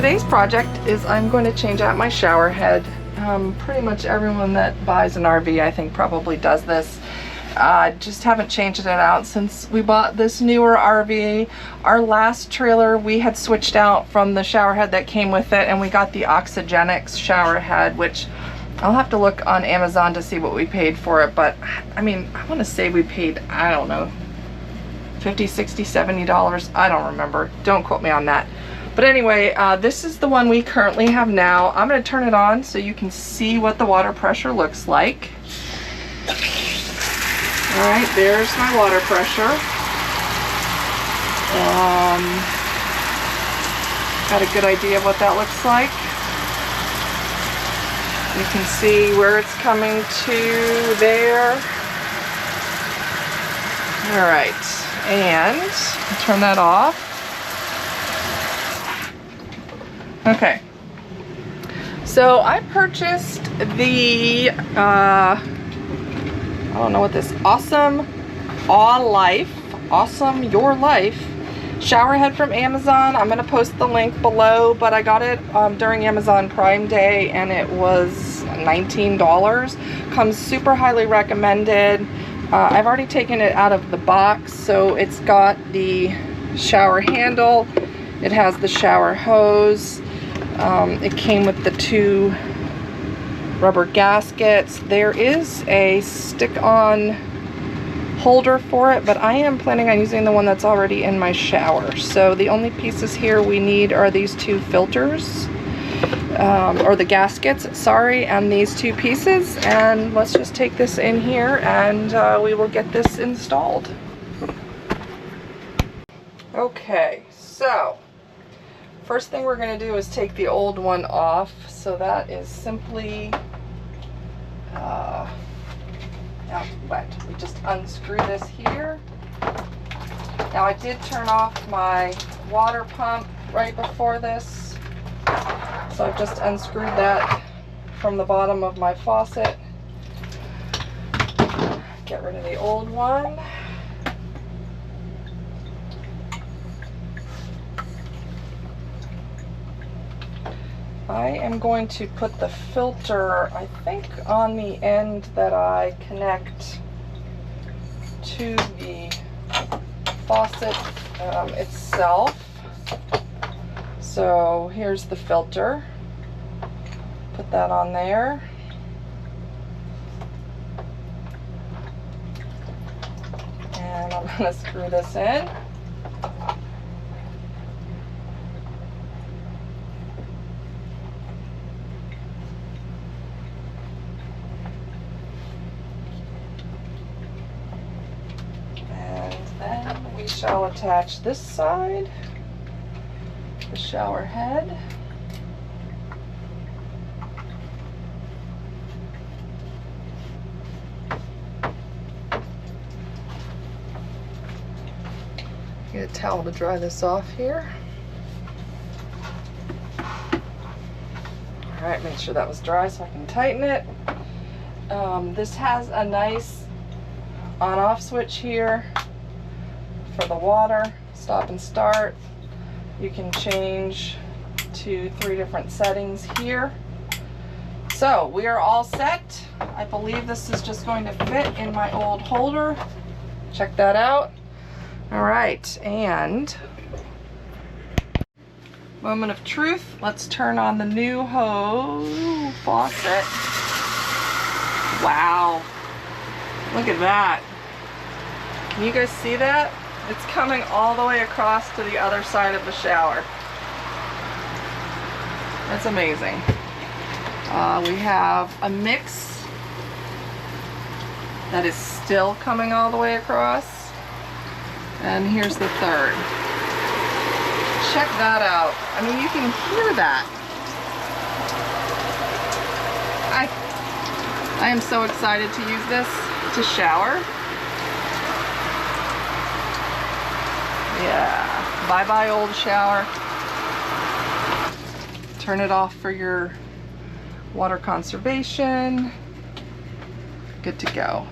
today's project is I'm going to change out my shower head. Pretty much everyone that buys an RV, I think, probably does this. Just haven't changed it out since we bought this newer RV. Our last trailer, we had switched out from the shower head that came with it, and we got the Oxygenics shower head, which I'll have to look on Amazon to see what we paid for it. But I mean, I want to say we paid, I don't know, $50, $60, $70. I don't remember. Don't quote me on that. But anyway, this is the one we currently have now. I'm going to turn it on so you can see what the water pressure looks like. All right, there's my water pressure. Got a good idea of what that looks like. You can see where it's coming to there. All right, and I'll turn that off. Okay, so I purchased the, I don't know what this, Awesome Your Life shower head from Amazon. I'm going to post the link below, but I got it during Amazon Prime Day and it was $19. Comes super highly recommended. I've already taken it out of the box, so it's got the shower handle, it has the shower hose. It came with the 2 rubber gaskets. There is a stick-on holder for it, but I am planning on using the one that's already in my shower. So the only pieces here we need are these 2 filters, or the gaskets, sorry, and these 2 pieces. And let's just take this in here and we will get this installed. Okay, so first thing we're going to do is take the old one off. So that is simply now wet. We just unscrew this here. Now I did turn off my water pump right before this, so I've just unscrewed that from the bottom of my faucet. Get rid of the old one. I am going to put the filter, I think, on the end that I connect to the faucet itself. So here's the filter. Put that on there. And I'm going to screw this in. We shall attach this side, the shower head. Get a towel to dry this off here. All right, make sure that was dry so I can tighten it. This has a nice on-off switch here for the water, stop and start. You can change to 3 different settings here. So we are all set. I believe this is just going to fit in my old holder. Check that out. All right, and moment of truth. Let's turn on the new hose faucet. Wow, look at that. Can you guys see that? It's coming all the way across to the other side of the shower. That's amazing. We have a mix that is still coming all the way across. And here's the third. Check that out. I mean, you can hear that. I am so excited to use this to shower. Yeah, bye-bye old shower. Turn it off for your water conservation. Good to go.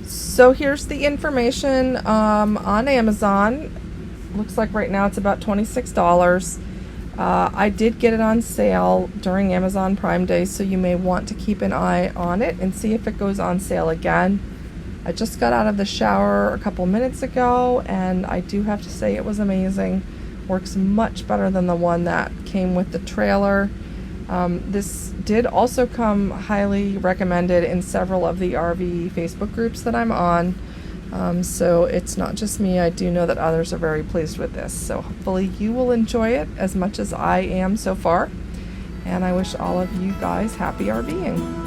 So here's the information on Amazon. Looks like right now it's about $26. I did get it on sale during Amazon Prime Day, so you may want to keep an eye on it and see if it goes on sale again. I just got out of the shower a couple minutes ago, and I do have to say it was amazing. Works much better than the one that came with the trailer. This did also come highly recommended in several of the RV Facebook groups that I'm on. So it's not just me. I do know that others are very pleased with this. So hopefully you will enjoy it as much as I am so far. And I wish all of you guys happy RVing.